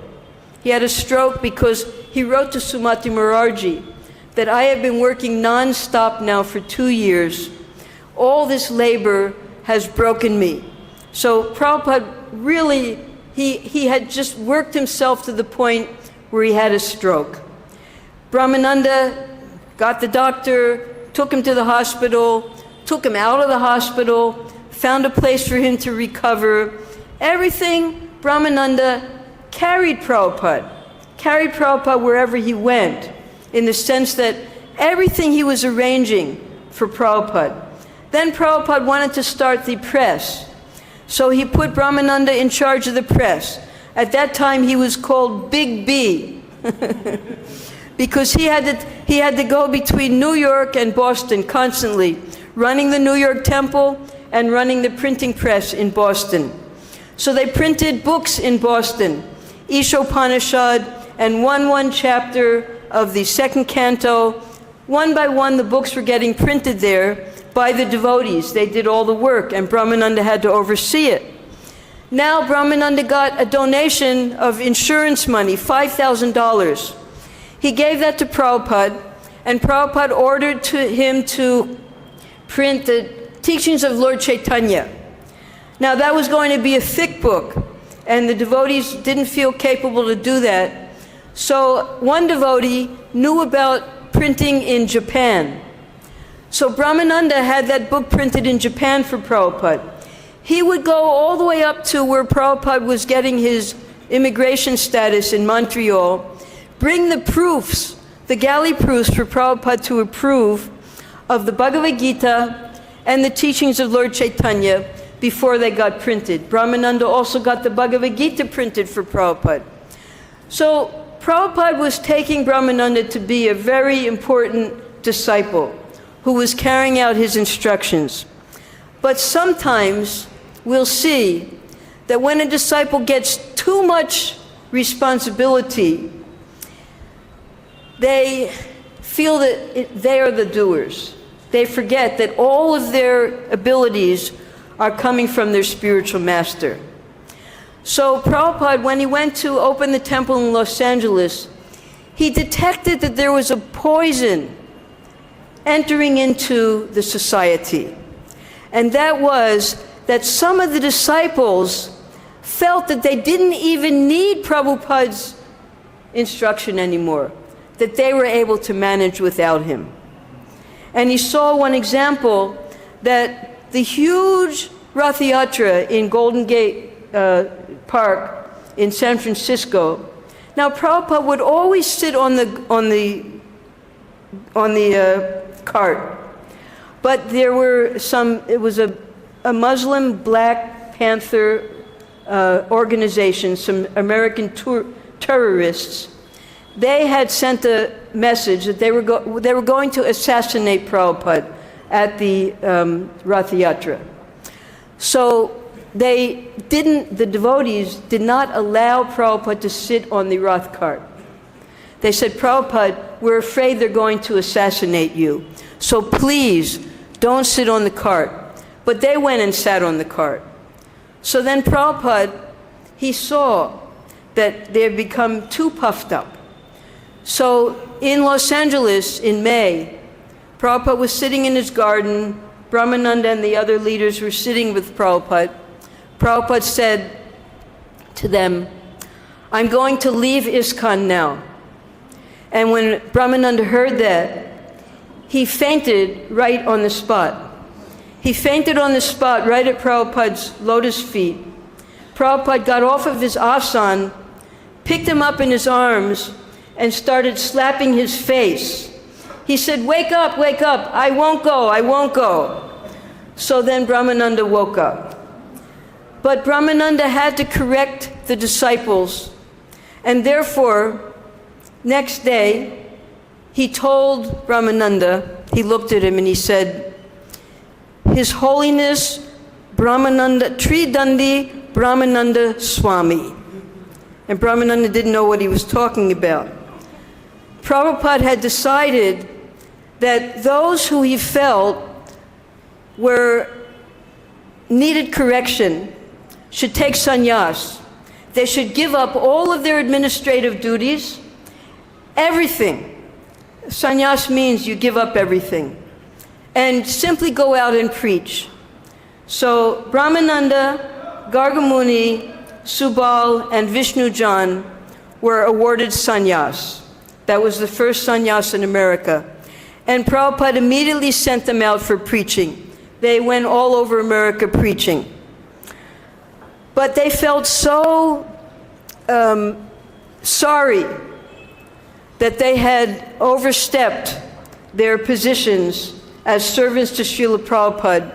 He had a stroke because he wrote to Sumati Murarji that I have been working non-stop now for 2 years. All this labor has broken me. So Prabhupada really, he had just worked himself to the point where he had a stroke. Brahmananda got the doctor, took him to the hospital, took him out of the hospital, found a place for him to recover. Everything, Brahmananda carried Prabhupada wherever he went, in the sense that everything he was arranging for Prabhupada. Then Prabhupada wanted to start the press. So he put Brahmananda in charge of the press. At that time he was called Big B. because he had to go between New York and Boston constantly, running the New York Temple and running the printing press in Boston. So they printed books in Boston, Ishopanishad, and one chapter of the second canto. One by one, the books were getting printed there by the devotees. They did all the work, and Brahmananda had to oversee it. Now Brahmananda got a donation of insurance money, $5,000. He gave that to Prabhupada, and Prabhupada ordered him to print the teachings of Lord Chaitanya. Now that was going to be a thick book, and the devotees didn't feel capable to do that. So one devotee knew about printing in Japan. So Brahmananda had that book printed in Japan for Prabhupada. He would go all the way up to where Prabhupada was getting his immigration status in Montreal, bring the proofs, the galley proofs for Prabhupada to approve of the Bhagavad Gita and the teachings of Lord Chaitanya before they got printed. Brahmananda also got the Bhagavad Gita printed for Prabhupada. So Prabhupada was taking Brahmananda to be a very important disciple who was carrying out his instructions. But sometimes we'll see that when a disciple gets too much responsibility, they feel that they are the doers. They forget that all of their abilities are coming from their spiritual master. So Prabhupada, when he went to open the temple in Los Angeles, he detected that there was a poison entering into the society. And that was that some of the disciples felt that they didn't even need Prabhupada's instruction anymore, that they were able to manage without him. And he saw one example, that the huge Rath Yatra in Golden Gate Park in San Francisco, now Prabhupada would always sit on the cart, but there were it was a Muslim Black Panther organization, some American terrorists. They had sent a message that they were going to assassinate Prabhupada at the Rath Yatra. So the devotees did not allow Prabhupada to sit on the Rath cart. They said, Prabhupada, we're afraid they're going to assassinate you, so please don't sit on the cart. But they went and sat on the cart. So then Prabhupada, he saw that they had become too puffed up. So in Los Angeles in May, Prabhupada was sitting in his garden, Brahmananda and the other leaders were sitting with Prabhupada. Prabhupada said to them, I'm going to leave ISKCON now. And when Brahmananda heard that, he fainted right on the spot. He fainted on the spot right at Prabhupada's lotus feet. Prabhupada got off of his asana, picked him up in his arms, and started slapping his face. He said, wake up, I won't go. So then Brahmananda woke up. But Brahmananda had to correct the disciples, and therefore, next day, he told Brahmananda, he looked at him and he said, His Holiness Brahmananda, Tridandi Brahmananda Swami. And Brahmananda didn't know what he was talking about. Prabhupada had decided that those who he felt needed correction should take sannyas. They should give up all of their administrative duties, everything. Sannyas means you give up everything, and simply go out and preach. So Brahmananda, Gargamuni, Subal, and Vishnujan were awarded sannyas. That was the first sannyas in America. And Prabhupada immediately sent them out for preaching. They went all over America preaching. But they felt so sorry that they had overstepped their positions as servants to Srila Prabhupada,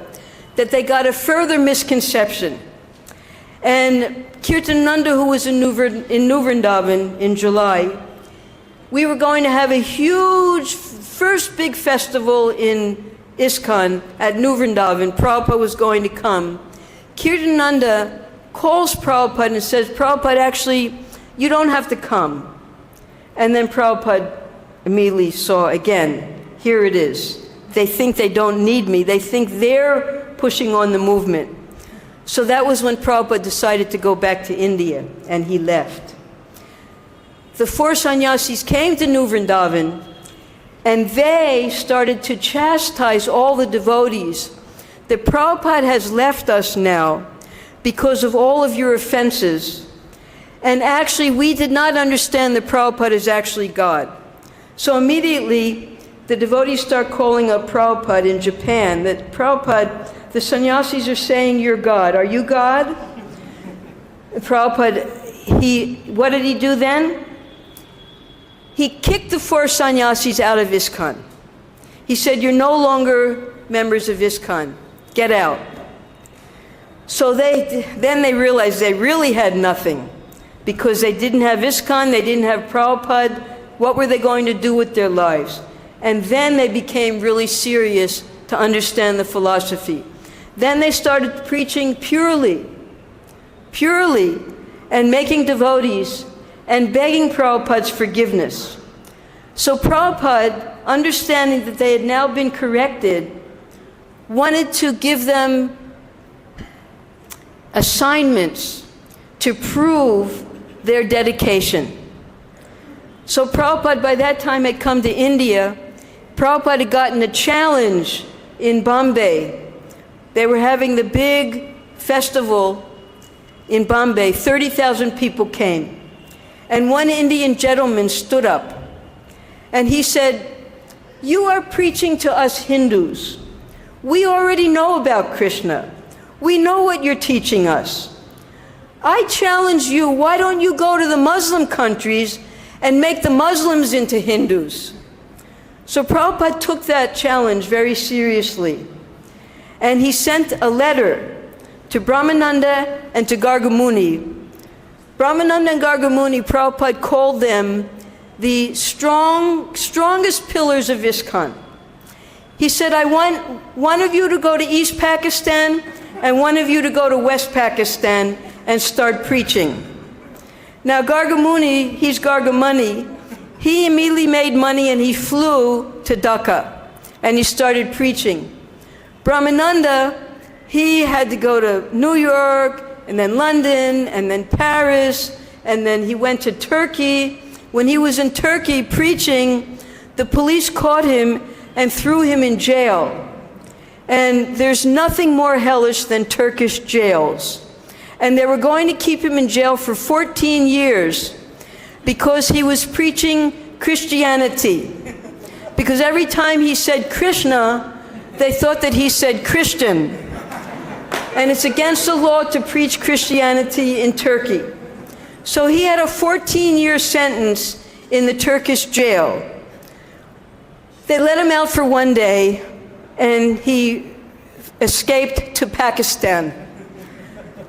that they got a further misconception. And Kirtananda, who was in New Vrindavan in July, we were going to have a huge, first big festival in ISKCON at New Vrindavan. Prabhupada was going to come. Kirtananda calls Prabhupada and says, Prabhupada, actually, you don't have to come. And then Prabhupada immediately saw again, here it is. They think they don't need me. They think they're pushing on the movement. So that was when Prabhupada decided to go back to India, and he left. The 4 sannyasis came to New Vrindavan, and they started to chastise all the devotees that Prabhupada has left us now because of all of your offenses. And actually, we did not understand that Prabhupada is actually God. So immediately, the devotees start calling up Prabhupada in Japan, that Prabhupada, the sannyasis are saying you're God. Are you God? Prabhupada, what did he do then? He kicked the 4 sannyasis out of ISKCON. He said, you're no longer members of ISKCON. Get out. So then they realized they really had nothing, because they didn't have ISKCON, they didn't have Prabhupada. What were they going to do with their lives? And then they became really serious to understand the philosophy. Then they started preaching purely, and making devotees and begging Prabhupada's forgiveness. So Prabhupada, understanding that they had now been corrected, wanted to give them assignments to prove their dedication. So Prabhupada by that time had come to India. Prabhupada had gotten a challenge in Bombay. They were having the big festival in Bombay. 30,000 people came. And one Indian gentleman stood up and he said, you are preaching to us Hindus. We already know about Krishna. We know what you're teaching us. I challenge you, why don't you go to the Muslim countries and make the Muslims into Hindus? So Prabhupada took that challenge very seriously. And he sent a letter to Brahmananda and to Gargamuni. Brahmananda and Gargamuni, Prabhupada called them the strongest pillars of ISKCON. He said, I want one of you to go to East Pakistan and one of you to go to West Pakistan and start preaching. Now Gargamuni, he's Gargamuni, he immediately made money and he flew to Dhaka and he started preaching. Brahmananda, he had to go to New York and then London and then Paris, and then he went to Turkey. When he was in Turkey preaching, the police caught him and threw him in jail. And there's nothing more hellish than Turkish jails. And they were going to keep him in jail for 14 years because he was preaching Christianity. Because every time he said Krishna, they thought that he said Christian. And it's against the law to preach Christianity in Turkey. So he had a 14-year sentence in the Turkish jail. They let him out for one day, and he escaped to Pakistan.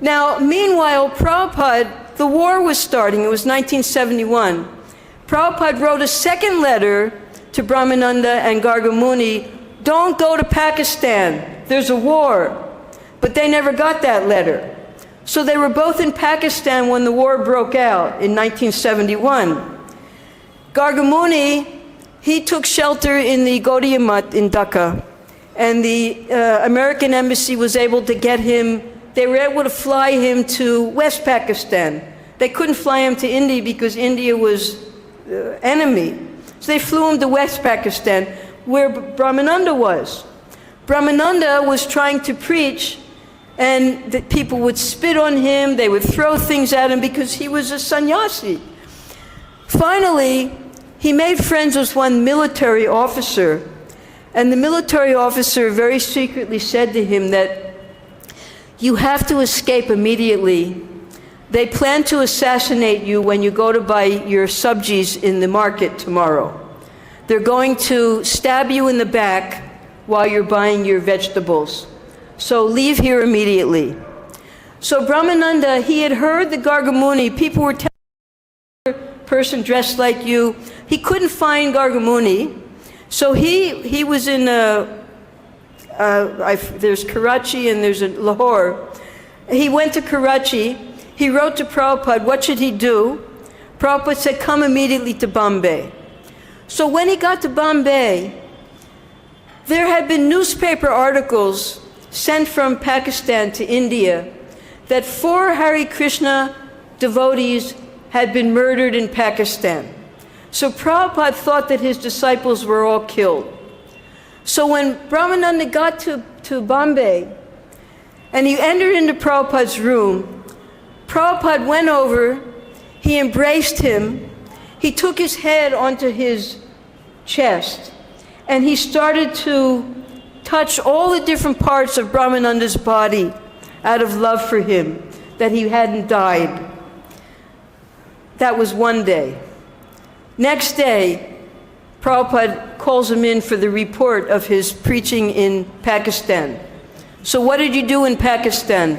Now, meanwhile, Prabhupada, the war was starting. It was 1971. Prabhupada wrote a second letter to Brahmananda and Gargamuni, don't go to Pakistan, there's a war. But they never got that letter. So they were both in Pakistan when the war broke out in 1971. Gargamuni, he took shelter in the Gaudiya Mutt in Dhaka, and the American embassy was able to get him, they were able to fly him to West Pakistan. They couldn't fly him to India because India was enemy. So they flew him to West Pakistan, where Brahmananda was. Brahmananda was trying to preach, and the people would spit on him, they would throw things at him because he was a sannyasi. Finally, he made friends with one military officer, and the military officer very secretly said to him that you have to escape immediately. They plan to assassinate you when you go to buy your subjis in the market tomorrow. They're going to stab you in the back while you're buying your vegetables. So leave here immediately. So Brahmananda, he had heard the Gargamuni, people were telling person dressed like you. He couldn't find Gargamuni, so he was in there's Karachi and there's Lahore. He went to Karachi. He wrote to Prabhupada, what should he do? Prabhupada said, come immediately to Bombay. So when he got to Bombay, there had been newspaper articles sent from Pakistan to India that 4 Hare Krishna devotees had been murdered in Pakistan. So Prabhupada thought that his disciples were all killed. So when Brahmananda got to Bombay, and he entered into Prabhupada's room, Prabhupada went over, he embraced him, he took his head onto his chest, and he started to touch all the different parts of Brahmananda's body out of love for him, that he hadn't died. That was one day. Next day, Prabhupada calls him in for the report of his preaching in Pakistan. So what did you do in Pakistan?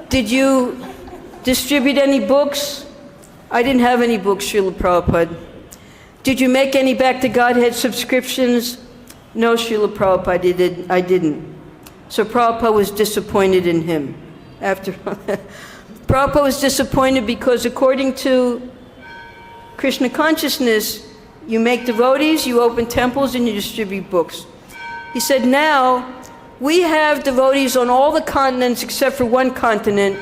Did you distribute any books? I didn't have any books, Srila Prabhupada. Did you make any Back to Godhead subscriptions? No, Srila Prabhupada, I didn't. So Prabhupada was disappointed in him. Prabhupada was disappointed because according to Krishna consciousness, you make devotees, you open temples, and you distribute books. He said, now, we have devotees on all the continents except for one continent.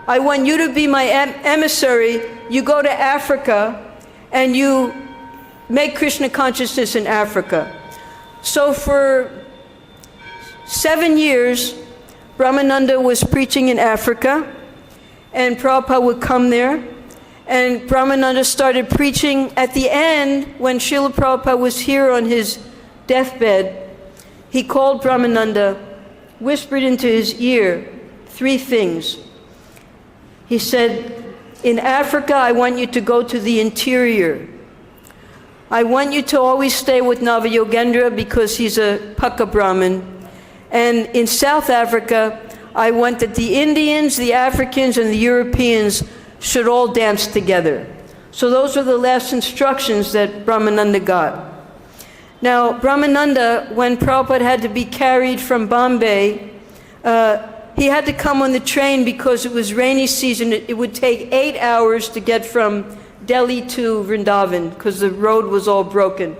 I want you to be my emissary. You go to Africa, and you make Krishna consciousness in Africa. So for 7 years, Brahmananda was preaching in Africa, and Prabhupada would come there, and Brahmananda started preaching. At the end, when Srila Prabhupada was here on his deathbed, he called Brahmananda, whispered into his ear 3 things. He said, in Africa, I want you to go to the interior. I want you to always stay with Navayogendra because he's a Paka Brahmin. And in South Africa, I want that the Indians, the Africans, and the Europeans should all dance together. So those are the last instructions that Brahmananda got. Now, Brahmananda, when Prabhupada had to be carried from Bombay, he had to come on the train because it was rainy season. It would take 8 hours to get from Delhi to Vrindavan because the road was all broken.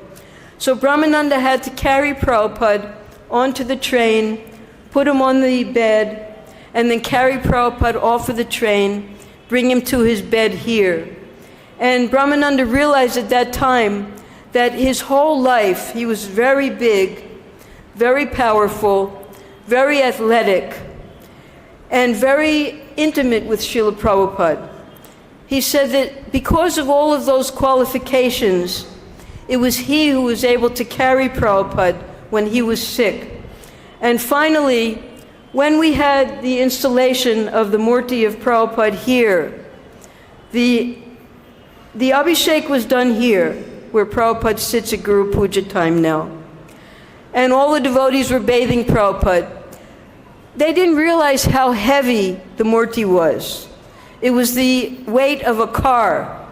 So Brahmananda had to carry Prabhupada onto the train, put him on the bed, and then carry Prabhupada off of the train, bring him to his bed here. And Brahmananda realized at that time that his whole life, he was very big, very powerful, very athletic, and very intimate with Srila Prabhupada. He said that because of all of those qualifications, it was he who was able to carry Prabhupada when he was sick. And finally, when we had the installation of the Murti of Prabhupada here, the Abhishek was done here, where Prabhupada sits at Guru Puja time now. And all the devotees were bathing Prabhupada. They didn't realize how heavy the Murti was. It was the weight of a car.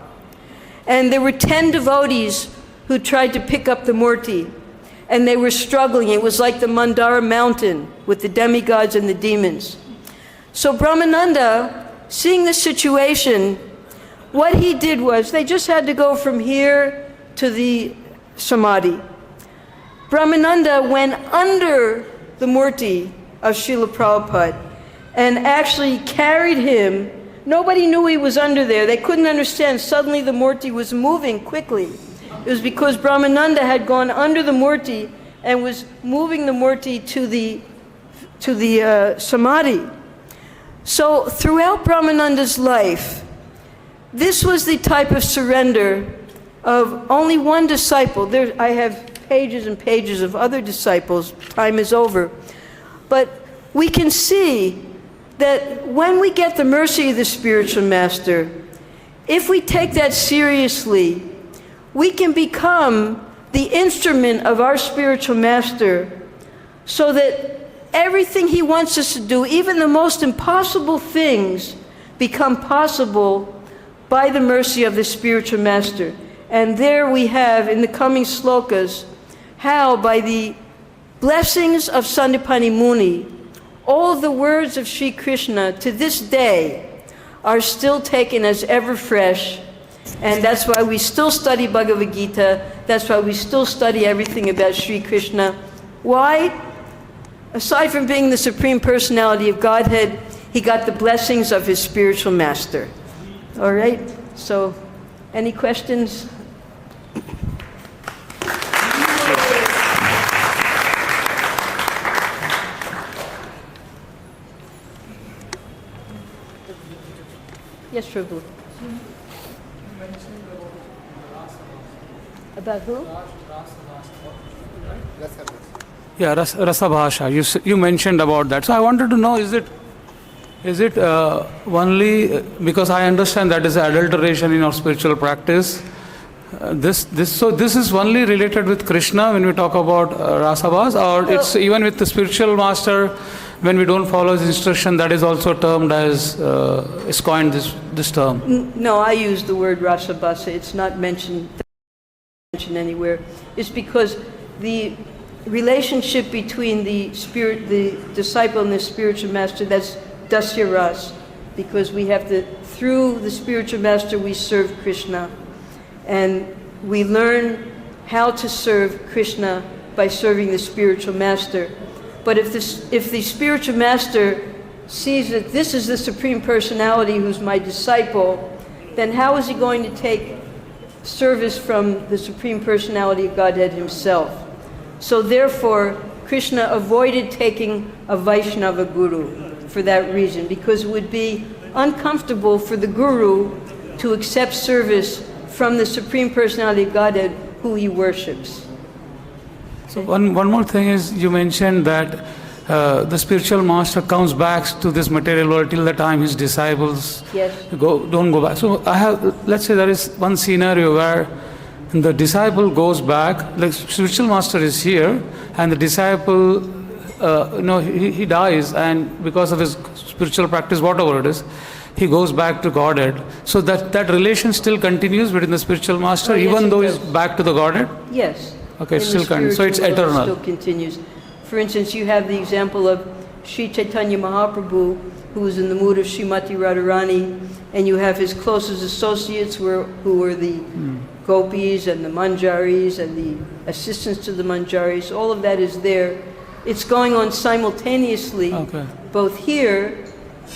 And there were 10 devotees who tried to pick up the Murti, and they were struggling. It was like the Mandara mountain with the demigods and the demons. So Brahmananda, seeing the situation, what he did was, they just had to go from here to the Samadhi. Brahmananda went under the Murti of Srila Prabhupada and actually carried him. Nobody knew he was under there. They couldn't understand. Suddenly the Murti was moving quickly. It was because Brahmananda had gone under the Murti and was moving the Murti to the Samadhi. So throughout Brahmananda's life, this was the type of surrender of only one disciple. I have pages and pages of other disciples. Time is over. But we can see that when we get the mercy of the spiritual master, if we take that seriously, we can become the instrument of our spiritual master so that everything he wants us to do, even the most impossible things, become possible by the mercy of the spiritual master. And there we have in the coming slokas how by the blessings of Sāndīpani Muni, all the words of Sri Krishna to this day are still taken as ever fresh. And that's why we still study Bhagavad Gita. That's why we still study everything about Sri Krishna. Why? Aside from being the Supreme Personality of Godhead, he got the blessings of his spiritual master. All right? So, any questions? Yes, Prabhu. About who? Yeah, Rasabhasha. You mentioned about that. So I wanted to know, is it only because I understand that is adulteration in our spiritual practice? This is only related with Krishna when we talk about rasabhas, or it's even with the spiritual master when we don't follow his instruction, that is also termed as is coined this term. No, I use the word rasabhasa. It's not mentioned anywhere. It's because the relationship between the disciple and the spiritual master, that's dasya ras, because we have to, through the spiritual master, we serve Krishna, and we learn how to serve Krishna by serving the spiritual master. But if the spiritual master sees that this is the Supreme Personality who's my disciple, then how is he going to take service from the Supreme Personality of Godhead himself? So therefore, Krishna avoided taking a Vaishnava guru for that reason, because it would be uncomfortable for the guru to accept service from the Supreme Personality of Godhead who he worships. So one more thing is, you mentioned that the spiritual master comes back to this material world till the time his disciples don't go back. So let's say there is one scenario where the disciple goes back, the spiritual master is here, and the disciple, he dies, and because of his spiritual practice, whatever it is, he goes back to Godhead. So that relation still continues between the spiritual master, even though he's back to the Godhead? Yes. Okay, still continues. So it's eternal. It still continues. For instance, you have the example of Sri Chaitanya Mahaprabhu, who was in the mood of Srimati Radharani, and you have his closest associates who were the gopis and the manjaris and the assistants to the manjaris. All of that is there. It's going on simultaneously, both here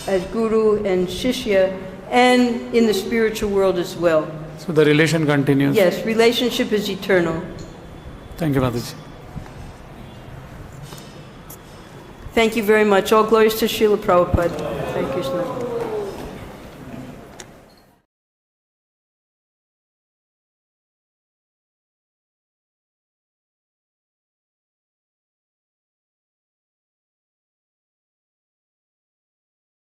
as guru and shishya, and in the spiritual world as well. So the relation continues. Yes, relationship is eternal. Thank you, Mataji. Thank you very much. All glories to Srila Prabhupada. Thank you, Krishna.